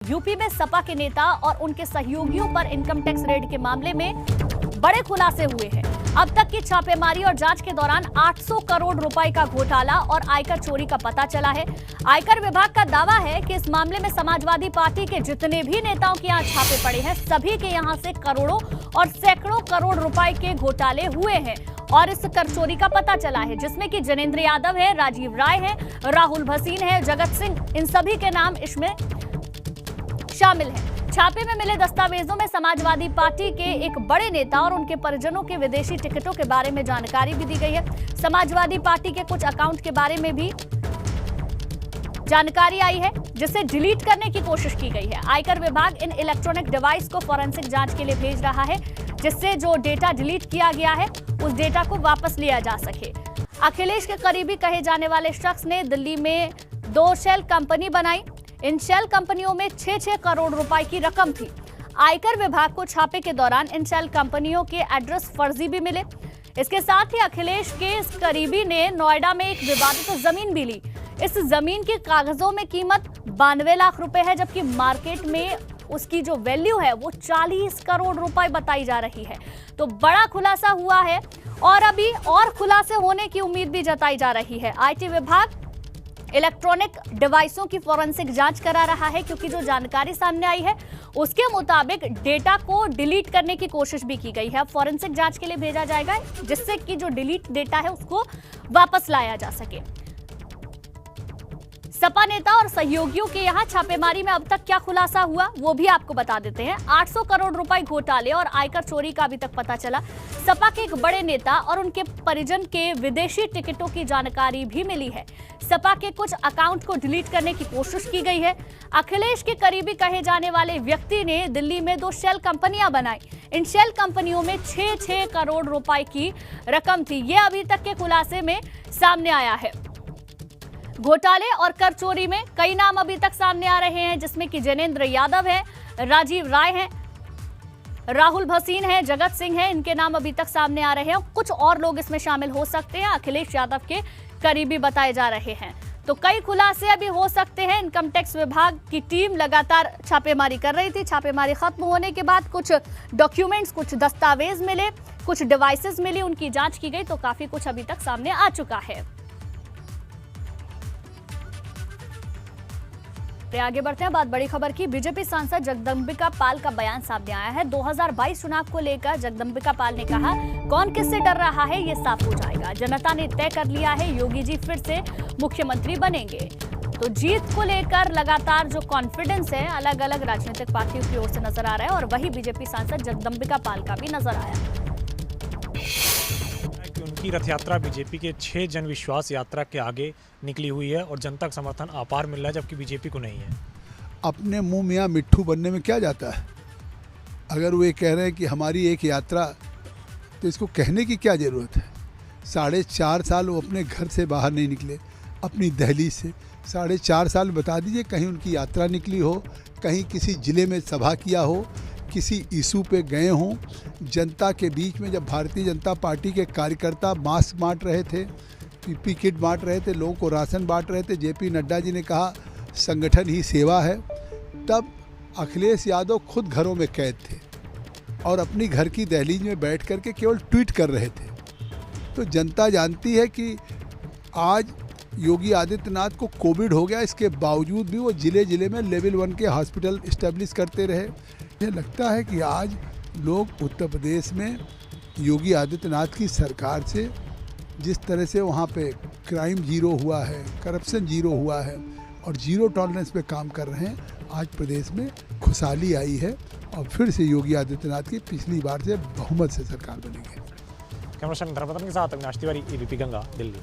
UP में सपा के नेता और उनके सहयोगियों पर इनकम टैक्स रेड के मामले में बड़े खुलासे हुए हैं। अब तक की छापेमारी और जांच के दौरान 800 करोड़ रुपए का घोटाला और आयकर चोरी का पता चला है। आयकर विभाग का दावा है कि इस मामले में समाजवादी पार्टी के जितने भी नेताओं के यहाँ छापे पड़े हैं, सभी के यहाँ से करोड़ों और सैकड़ों करोड़ रुपए के घोटाले हुए हैं और इस कर चोरी का पता चला है, जिसमें कि जनेंद्र यादव है, राजीव राय है, राहुल भसीन है, जगत सिंह, इन सभी के नाम इसमें शामिल है। छापे में मिले दस्तावेजों में समाजवादी पार्टी के एक बड़े नेता और उनके परिजनों के विदेशी टिकटों के बारे में जानकारी भी दी गई है। समाजवादी पार्टी के कुछ अकाउंट के बारे में भी जानकारी आई है, जिसे डिलीट करने की कोशिश की गई है। आयकर विभाग इन इलेक्ट्रॉनिक डिवाइस को फॉरेंसिक जांच के लिए भेज रहा है, जिससे जो डेटा डिलीट किया गया है उस डेटा को वापस लिया जा सके। अखिलेश के करीबी कहे जाने वाले शख्स ने दिल्ली में 2 शेल कंपनी बनाई। इन शेल कंपनियों में 6-6 करोड़ रुपए की रकम थी। आयकर विभाग को छापे के दौरान इन शेल कंपनियों के एड्रेस फर्जी भी मिले। इसके साथ ही अखिलेश के इस करीबी ने नोएडा में एक विवादित जमीन भी ली। इस जमीन की कागजों में कीमत 92 लाख रुपए है, जबकि मार्केट में उसकी जो वैल्यू है वो 40 करोड़ रुपए बताई जा रही है। तो बड़ा खुलासा हुआ है और अभी और खुलासे होने की उम्मीद भी जताई जा रही है। आईटी विभाग इलेक्ट्रॉनिक डिवाइसों की फॉरेंसिक जांच करा रहा है, क्योंकि जो जानकारी सामने आई है उसके मुताबिक डेटा को डिलीट करने की कोशिश भी की गई है। अब फॉरेंसिक जांच के लिए भेजा जाएगा, जिससे कि जो डिलीट डेटा है उसको वापस लाया जा सके। सपा नेता और सहयोगियों के यहां छापेमारी में अब तक क्या खुलासा हुआ वो भी आपको बता देते हैं। 800 करोड़ रुपए घोटाले और आयकर चोरी का अभी तक पता चला। सपा के एक बड़े नेता और उनके परिजन के विदेशी टिकटों की जानकारी भी मिली है। सपा के कुछ अकाउंट को डिलीट करने की कोशिश की गई है। अखिलेश के करीबी कहे जाने वाले व्यक्ति ने दिल्ली में 2 शेल कंपनियां बनाई। इन शेल कंपनियों में 6-6 करोड़ रुपए की रकम थी। ये अभी तक के खुलासे में सामने आया है। घोटाले और कर चोरी में कई नाम अभी तक सामने आ रहे हैं, जिसमें कि जनेंद्र यादव है, राजीव राय है, राहुल भसीन है, जगत सिंह है, इनके नाम अभी तक सामने आ रहे हैं। कुछ और लोग इसमें शामिल हो सकते हैं, अखिलेश यादव के करीबी बताए जा रहे हैं। तो कई खुलासे अभी हो सकते हैं। इनकम टैक्स विभाग की टीम लगातार छापेमारी कर रही थी। छापेमारी खत्म होने के बाद कुछ डॉक्यूमेंट्स, कुछ दस्तावेज मिले, कुछ डिवाइसेस मिली, उनकी जांच की गई, तो काफी कुछ अभी तक सामने आ चुका है। आगे बढ़ते हैं, बात बड़ी खबर की। बीजेपी सांसद जगदंबिका पाल का बयान सामने आया है। 2022 चुनाव को लेकर जगदंबिका पाल ने कहा, कौन किससे डर रहा है ये साफ हो जाएगा। जनता ने तय कर लिया है, योगी जी फिर से मुख्यमंत्री बनेंगे। तो जीत को लेकर लगातार जो कॉन्फिडेंस है अलग अलग राजनीतिक पार्टियों की ओर से नजर आ रहा है, और वही बीजेपी सांसद जगदंबिका पाल का भी नजर आया। उनकी रथ यात्रा बीजेपी के 6 जन विश्वास यात्रा के आगे निकली हुई है और जनता का समर्थन अपार मिल रहा है, जबकि बीजेपी को नहीं है। अपने मुंह मियाँ मिट्ठू बनने में क्या जाता है। अगर वो ये कह रहे हैं कि हमारी एक यात्रा, तो इसको कहने की क्या ज़रूरत है। 4.5 साल वो अपने घर से बाहर नहीं निकले, अपनी दहलीज से। 4.5 साल बता दीजिए कहीं उनकी यात्रा निकली हो, कहीं किसी ज़िले में सभा किया हो, किसी इशू पे गए हों, जनता के बीच में। जब भारतीय जनता पार्टी के कार्यकर्ता मास्क बांट रहे थे, पीपी किट बांट रहे थे, लोगों को राशन बांट रहे थे, जेपी नड्डा जी ने कहा संगठन ही सेवा है, तब अखिलेश यादव खुद घरों में कैद थे और अपनी घर की दहलीज में बैठ कर के केवल ट्वीट कर रहे थे। तो जनता जानती है कि आज योगी आदित्यनाथ को कोविड हो गया, इसके बावजूद भी वो ज़िले ज़िले में लेवल 1 के हॉस्पिटल इस्टेब्लिश करते रहे। मुझे लगता है कि आज लोग उत्तर प्रदेश में योगी आदित्यनाथ की सरकार से जिस तरह से वहाँ पे क्राइम जीरो हुआ है, करप्शन जीरो हुआ है और जीरो टॉलरेंस पे काम कर रहे हैं, आज प्रदेश में खुशहाली आई है और फिर से योगी आदित्यनाथ की पिछली बार से बहुमत से सरकार बनेगी। कैमरा पर्सन धर्मपत्न के साथ अविनाश तिवारी, एबीपी गंगा, दिल्ली।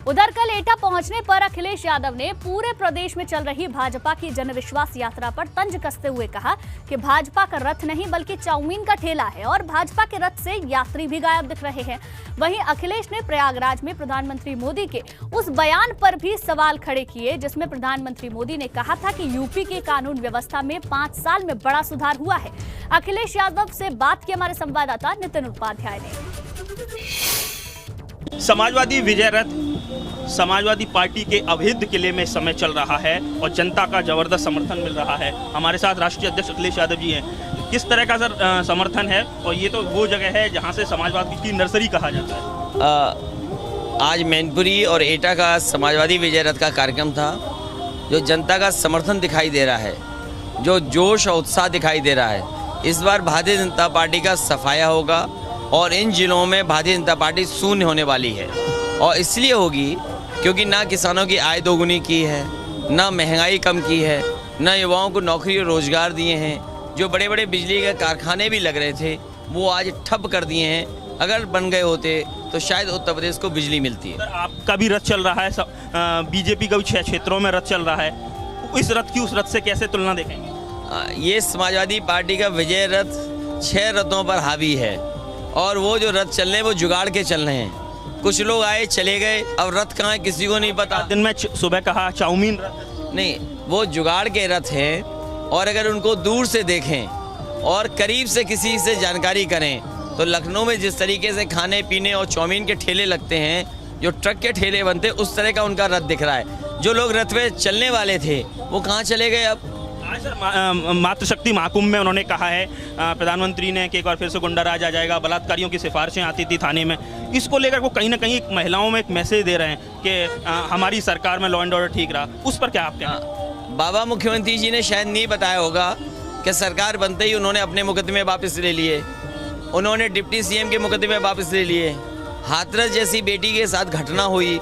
उधर कल एटा पहुंचने पर अखिलेश यादव ने पूरे प्रदेश में चल रही भाजपा की जनविश्वास यात्रा पर तंज कसते हुए कहा कि भाजपा का रथ नहीं बल्कि चाउमीन का ठेला है और भाजपा के रथ से यात्री भी गायब दिख रहे हैं। वहीं अखिलेश ने प्रयागराज में प्रधानमंत्री मोदी के उस बयान पर भी सवाल खड़े किए, जिसमें प्रधानमंत्री मोदी ने कहा था कि यूपी की कानून व्यवस्था में 5 साल में बड़ा सुधार हुआ है। अखिलेश यादव से बात की हमारे संवाददाता नितिन उपाध्याय ने। समाजवादी विजय रथ समाजवादी पार्टी के अवैध किले में इस समय चल रहा है और जनता का जबरदस्त समर्थन मिल रहा है। हमारे साथ राष्ट्रीय अध्यक्ष अखिलेश यादव जी हैं। किस तरह का सर समर्थन है? और ये तो वो जगह है जहाँ से समाजवादी की नर्सरी कहा जाता है। आज मैनपुरी और एटा का समाजवादी विजय रथ का कार्यक्रम था, जो जनता का समर्थन दिखाई दे रहा है, जो जोश और उत्साह दिखाई दे रहा है। इस बार भारतीय जनता पार्टी का सफाया होगा और इन जिलों में भारतीय जनता पार्टी शून्य होने वाली है। और इसलिए होगी क्योंकि ना किसानों की आय दोगुनी की है, ना महंगाई कम की है, ना युवाओं को नौकरी और रोजगार दिए हैं। जो बड़े बड़े बिजली के कारखाने भी लग रहे थे वो आज ठप कर दिए हैं। अगर बन गए होते तो शायद उत्तर प्रदेश को बिजली मिलती है। आपका भी रथ चल रहा है, बीजेपी का भी 6 क्षेत्रों में रथ चल रहा है। इस रथ की उस रथ से कैसे तुलना देखेंगे? ये समाजवादी पार्टी का विजय रथ 6 रथों पर हावी है और वो जो रथ चल रहे हैं वो जुगाड़ के चल रहे हैं। कुछ लोग आए चले गए, अब रथ कहाँ है किसी को नहीं पता। दिन में सुबह कहा चाउमीन रथ नहीं, वो जुगाड़ के रथ हैं। और अगर उनको दूर से देखें और करीब से किसी से जानकारी करें तो लखनऊ में जिस तरीके से खाने पीने और चाउमीन के ठेले लगते हैं, जो ट्रक के ठेले बनते हैं, उस तरह का उनका रथ दिख रहा है। जो लोग रथ में चलने वाले थे वो कहाँ चले गए अब? आज सर मातृशक्ति महाकुंभ में उन्होंने कहा है प्रधानमंत्री ने कि एक बार फिर से गुंडा राज आ जाएगा, बलात्कारियों की सिफारिशें आती थी थाने में। इसको लेकर वो कहीं ना कहीं महिलाओं में एक मैसेज दे रहे हैं कि हमारी सरकार में लॉ एंड ऑर्डर ठीक रहा। उस पर क्या आप कहें? बाबा मुख्यमंत्री जी ने शायद नहीं बताया होगा कि सरकार बनते ही उन्होंने अपने मुकदमे वापस ले लिए, उन्होंने डिप्टी सीएम के मुकदमे वापस ले लिए। हाथरस जैसी बेटी के साथ घटना हुई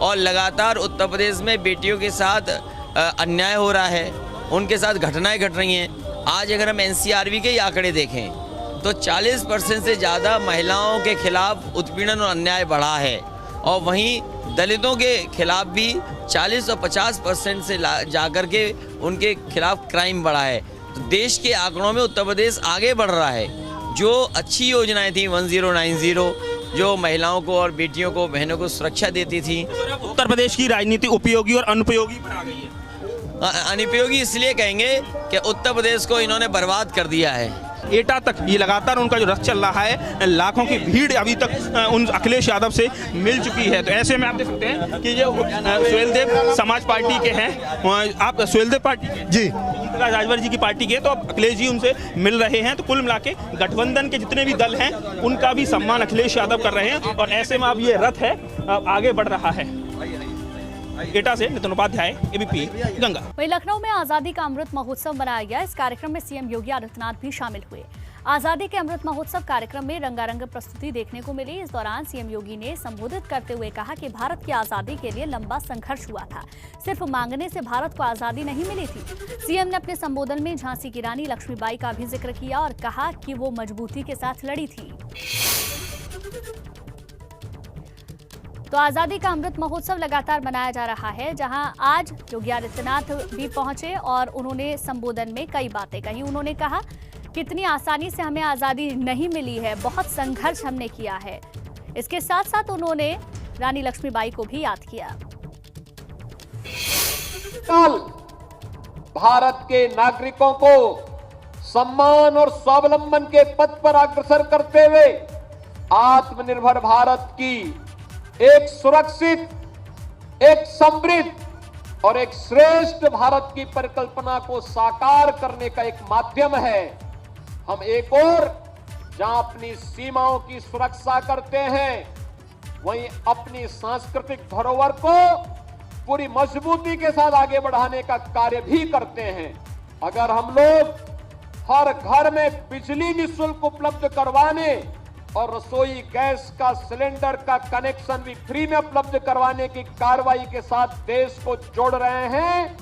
और लगातार उत्तर प्रदेश में बेटियों के साथ अन्याय हो रहा है, उनके साथ घटनाएं घट रही हैं। आज अगर हम एनसीआरबी के आंकड़े देखें तो 40% से ज़्यादा महिलाओं के खिलाफ उत्पीड़न और अन्याय बढ़ा है और वहीं दलितों के खिलाफ भी 40 और 50% से जाकर के उनके खिलाफ क्राइम बढ़ा है। तो देश के आंकड़ों में उत्तर प्रदेश आगे बढ़ रहा है। जो अच्छी योजनाएं थी 1090 जो महिलाओं को और बेटियों को, बहनों को सुरक्षा देती थी। उत्तर प्रदेश की राजनीति उपयोगी और अनुपयोगी पर आ गई है। अनुपयोगी इसलिए कहेंगे कि उत्तर प्रदेश को इन्होंने बर्बाद कर दिया है। एटा तक ये लगातार उनका जो रथ चल रहा है, लाखों की भीड़ अभी तक उन अखिलेश यादव से मिल चुकी है। तो ऐसे में आप देख सकते हैं कि ये सुहेलदेव समाज पार्टी के हैं। आप सुहेलदेव पार्टी के जी, राजभर जी की पार्टी के, तो अब अखिलेश जी उनसे मिल रहे हैं। तो कुल मिला के गठबंधन के जितने भी दल हैं उनका भी सम्मान अखिलेश यादव कर रहे हैं। और ऐसे में अब ये रथ है आगे बढ़ रहा है। एटा से नितिन उपाध्याय, एबीपी गंगा। वहीं लखनऊ में आजादी का अमृत महोत्सव मनाया गया। इस कार्यक्रम में सीएम योगी आदित्यनाथ भी शामिल हुए। आजादी के अमृत महोत्सव कार्यक्रम में रंगारंग प्रस्तुति देखने को मिली। इस दौरान सीएम योगी ने संबोधित करते हुए कहा कि भारत की आजादी के लिए लंबा संघर्ष हुआ था, सिर्फ मांगने से भारत को आजादी नहीं मिली थी। सीएम ने अपने संबोधन में झांसी की रानी लक्ष्मीबाई का भी जिक्र किया और कहा कि वो मजबूती के साथ लड़ी थी। तो आजादी का अमृत महोत्सव लगातार मनाया जा रहा है, जहां आज योगी आदित्यनाथ भी पहुंचे और उन्होंने संबोधन में कई बातें कही। उन्होंने कहा कितनी आसानी से हमें आजादी नहीं मिली है, बहुत संघर्ष हमने किया है। इसके साथ साथ उन्होंने रानी लक्ष्मीबाई को भी याद किया। कल भारत के नागरिकों को सम्मान और स्वावलंबन के पथ पर अग्रसर करते हुए आत्मनिर्भर भारत की एक सुरक्षित, एक समृद्ध और एक श्रेष्ठ भारत की परिकल्पना को साकार करने का एक माध्यम है। हम एक और जहां अपनी सीमाओं की सुरक्षा करते हैं, वहीं अपनी सांस्कृतिक धरोहर को पूरी मजबूती के साथ आगे बढ़ाने का कार्य भी करते हैं। अगर हम लोग हर घर में बिजली निःशुल्क उपलब्ध करवाने और रसोई गैस का सिलेंडर का कनेक्शन भी फ्री में उपलब्ध करवाने की कार्रवाई के साथ देश को जोड़ रहे हैं,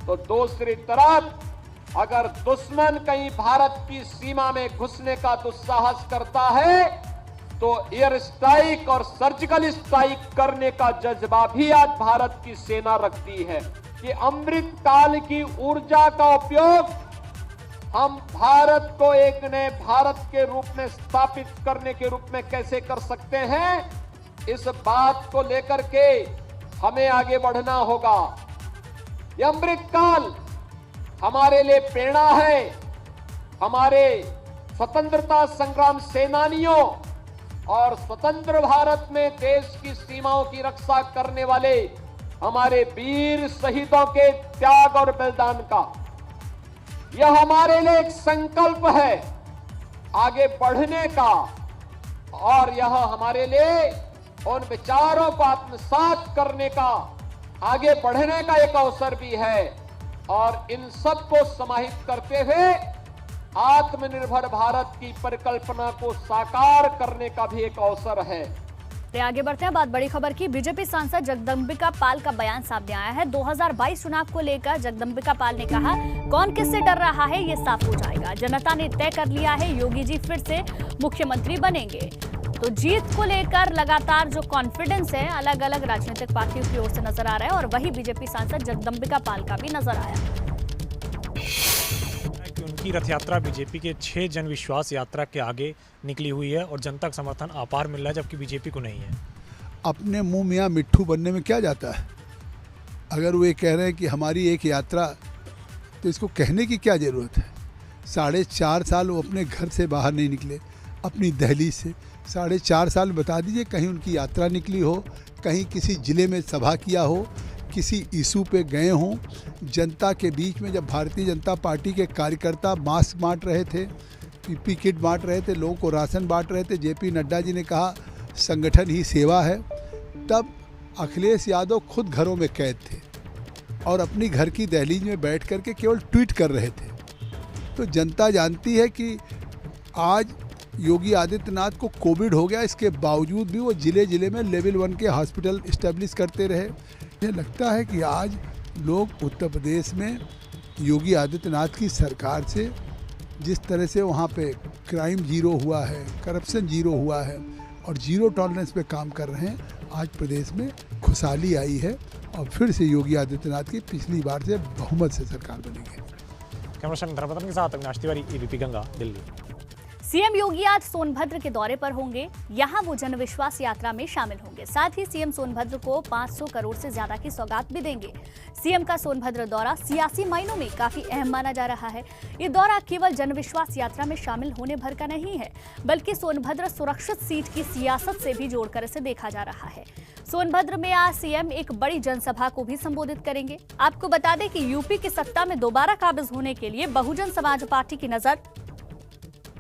तो दूसरी तरफ अगर दुश्मन कहीं भारत की सीमा में घुसने का दुस्साहस करता है तो एयर स्ट्राइक और सर्जिकल स्ट्राइक करने का जज्बा भी आज भारत की सेना रखती है। कि अमृत काल की ऊर्जा का उपयोग हम भारत को एक नए भारत के रूप में स्थापित करने के रूप में कैसे कर सकते हैं, इस बात को लेकर के हमें आगे बढ़ना होगा। यह अमृत काल हमारे लिए प्रेरणा है। हमारे स्वतंत्रता संग्राम सेनानियों और स्वतंत्र भारत में देश की सीमाओं की रक्षा करने वाले हमारे वीर शहीदों के त्याग और बलिदान का यह हमारे लिए एक संकल्प है आगे बढ़ने का, और यह हमारे लिए उन विचारों को आत्मसात करने का, आगे बढ़ने का एक अवसर भी है। और इन सब को समाहित करते हुए आत्मनिर्भर भारत की परिकल्पना को साकार करने का भी एक अवसर है। आगे बढ़ते हैं, बात बड़ी खबर की। बीजेपी सांसद जगदंबिका पाल का बयान सामने आया है। 2022 चुनाव को लेकर जगदंबिका पाल ने कहा, कौन किससे डर रहा है ये साफ हो जाएगा। जनता ने तय कर लिया है, योगी जी फिर से मुख्यमंत्री बनेंगे। तो जीत को लेकर लगातार जो कॉन्फिडेंस है अलग अलग राजनीतिक पार्टियों की ओर से नजर आ रहा है, और वही बीजेपी सांसद जगदंबिका पाल का भी नजर आया। उनकी रथ यात्रा बीजेपी के 6 जन विश्वास यात्रा के आगे निकली हुई है और जनता का समर्थन अपार मिल रहा है, जबकि बीजेपी को नहीं है। अपने मुंह मियाँ मिट्ठू बनने में क्या जाता है। अगर वो ये कह रहे हैं कि हमारी एक यात्रा, तो इसको कहने की क्या ज़रूरत है। 4.5 साल वो अपने घर से बाहर नहीं निकले, अपनी दहलीज से। 4.5 साल बता दीजिए कहीं उनकी यात्रा निकली हो, कहीं किसी ज़िले में सभा किया हो, किसी इशू पे गए हों। जनता के बीच में जब भारतीय जनता पार्टी के कार्यकर्ता मास्क बांट रहे थे, पीपी किट बांट रहे थे, लोगों को राशन बांट रहे थे, जेपी नड्डा जी ने कहा संगठन ही सेवा है, तब अखिलेश यादव खुद घरों में कैद थे और अपनी घर की दहलीज में बैठ कर के केवल ट्वीट कर रहे थे। तो जनता जानती है कि आज योगी आदित्यनाथ को कोविड हो गया, इसके बावजूद भी वो ज़िले ज़िले में लेवल 1 के हॉस्पिटल इस्टेब्लिश करते रहे। मुझे लगता है कि आज लोग उत्तर प्रदेश में योगी आदित्यनाथ की सरकार से जिस तरह से वहाँ पे क्राइम जीरो हुआ है, करप्शन जीरो हुआ है और जीरो टॉलरेंस पे काम कर रहे हैं, आज प्रदेश में खुशहाली आई है और फिर से योगी आदित्यनाथ की पिछली बार से बहुमत से सरकार बनेगी। कैमरा पर्सन धर्मपत्न के साथ अविनाश तिवारी, एबीपी गंगा, दिल्ली। सीएम योगी आज सोनभद्र के दौरे पर होंगे। यहां वो जनविश्वास यात्रा में शामिल होंगे। साथ ही सीएम सोनभद्र को 500 करोड़ से ज्यादा की सौगात भी देंगे। सीएम का सोनभद्र दौरा सियासी मायनों में काफी अहम माना जा रहा है। ये दौरा केवल जनविश्वास यात्रा में शामिल होने भर का नहीं है, बल्कि सोनभद्र सुरक्षित सीट की सियासत से भी जोड़कर इसे देखा जा रहा है। सोनभद्र में आज सीएम एक बड़ी जनसभा को भी संबोधित करेंगे। आपको बता दें कि यूपी की सत्ता में दोबारा काबिज होने के लिए बहुजन समाज पार्टी की नजर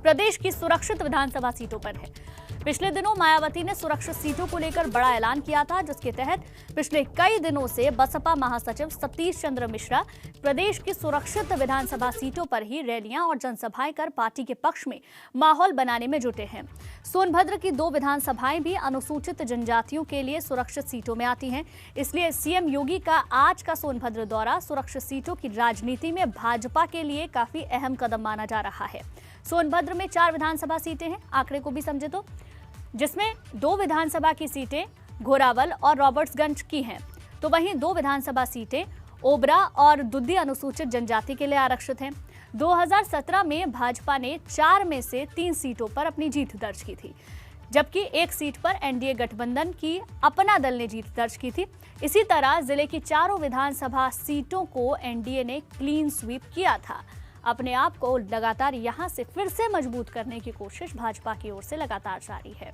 प्रदेश की सुरक्षित विधानसभा सीटों पर है। पिछले दिनों मायावती ने सुरक्षित सीटों को लेकर बड़ा ऐलान किया था, जिसके तहत पिछले कई दिनों से बसपा महासचिव सतीश चंद्र मिश्रा प्रदेश की सुरक्षित विधानसभा सीटों पर ही रैलियां और जनसभाएं कर पार्टी के पक्ष में माहौल बनाने में जुटे हैं। सोनभद्र की 2 विधानसभाएं भी अनुसूचित जनजातियों के लिए सुरक्षित सीटों में आती हैं। इसलिए सीएम योगी का आज का सोनभद्र दौरा सुरक्षित सीटों की राजनीति में भाजपा के लिए काफी अहम कदम माना जा रहा है। सोनभद्र में 4 विधानसभा सीटें हैं, आंकड़े को भी समझे तो, जिसमें 2 विधानसभा की सीटें घोरावल और रॉबर्ट्सगंज की हैं, तो वहीं 2 विधानसभा सीटें ओबरा और दुद्दी अनुसूचित जनजाति के लिए आरक्षित हैं। 2017 में भाजपा ने 4 में से 3 सीटों पर अपनी जीत दर्ज की थी, जबकि 1 सीट पर एनडीए गठबंधन की अपना दल ने जीत दर्ज की थी। इसी तरह जिले की 4 विधानसभा सीटों को एनडीए ने क्लीन स्वीप किया था। अपने आप को लगातार यहां से फिर से मजबूत करने की कोशिश भाजपा की ओर से लगातार जारी है।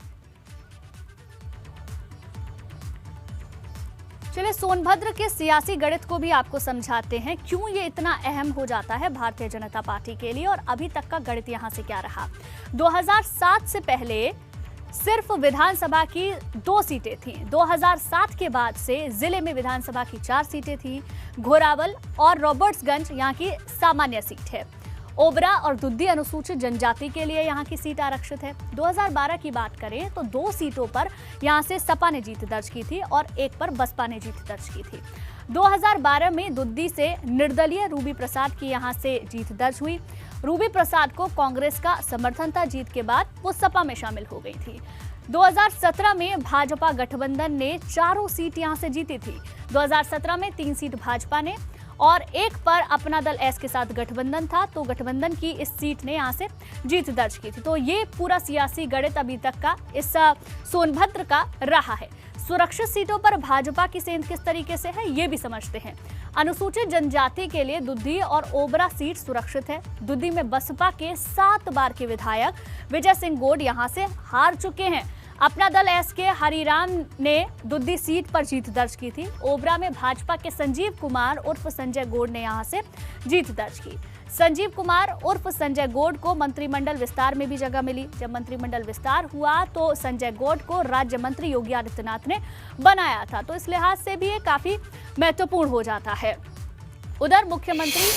चलिए सोनभद्र के सियासी गणित को भी आपको समझाते हैं, क्यों ये इतना अहम हो जाता है भारतीय जनता पार्टी के लिए और अभी तक का गणित यहां से क्या रहा। 2007 से पहले सिर्फ विधानसभा की 2 सीटें थीं। 2007 के बाद से जिले में विधानसभा की 4 सीटें थीं। घोरावल और रॉबर्ट्सगंज यहाँ की सामान्य सीट है। ओबरा और दुद्दी अनुसूचित जनजाति के लिए यहाँ की सीट आरक्षित है। 2012 की बात करें तो 2 सीटों पर यहाँ से सपा ने जीत दर्ज की थी और 1 पर बसपा ने जीत दर्ज की थी। 2012 में दुद्दी से निर्दलीय रूबी प्रसाद की यहाँ से जीत दर्ज हुई। रूबी प्रसाद को कांग्रेस का समर्थन था, जीत के बाद वो सपा में शामिल हो गई थी। 2017 में भाजपा गठबंधन ने 4 सीट यहां से जीती थी। 2017 में 3 सीट भाजपा ने और 1 पर अपना दल एस के साथ गठबंधन था, तो गठबंधन की इस सीट ने यहां से जीत दर्ज की थी। तो ये पूरा सियासी गणित अभी तक का इस सोनभद्र का रहा है। सुरक्षित सीटों पर भाजपा की सेंध किस तरीके से है ये भी समझते हैं। अनुसूचित जनजाति के लिए दुद्दी और ओबरा सीट सुरक्षित है। दुद्दी में बसपा के 7 बार के विधायक विजय सिंह गोड यहां से हार चुके हैं। अपना दल एसके हरिराम ने दुद्दी सीट पर जीत दर्ज की थी। ओबरा में भाजपा के संजीव कुमार उर्फ संजय गोड ने यहां से जीत दर्ज की। संजीव कुमार उर्फ संजय गोड को मंत्रिमंडल विस्तार में भी जगह मिली। जब मंत्रिमंडल विस्तार हुआ तो संजय गोड को राज्य मंत्री योगी आदित्यनाथ ने बनाया था, तो इस लिहाज से भी ये काफी महत्वपूर्ण हो जाता है। उधर मुख्यमंत्री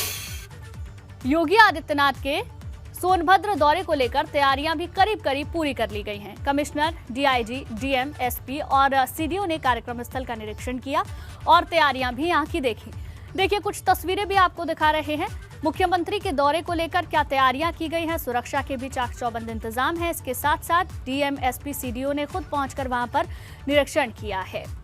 योगी आदित्यनाथ के सोनभद्र दौरे को लेकर तैयारियां भी करीब करीब पूरी कर ली गई हैं। कमिश्नर, डीआईजी, डीएम, एसपी और सीडीओ ने कार्यक्रम स्थल का निरीक्षण किया और तैयारियां भी यहां की देखी। देखिए, कुछ तस्वीरें भी आपको दिखा रहे हैं। मुख्यमंत्री के दौरे को लेकर क्या तैयारियां की गई हैं, सुरक्षा के भी चाक चौबंद इंतजाम है। इसके साथ साथ डीएम, एसपी, सीडीओ ने खुद पहुंचकर वहां पर निरीक्षण किया है।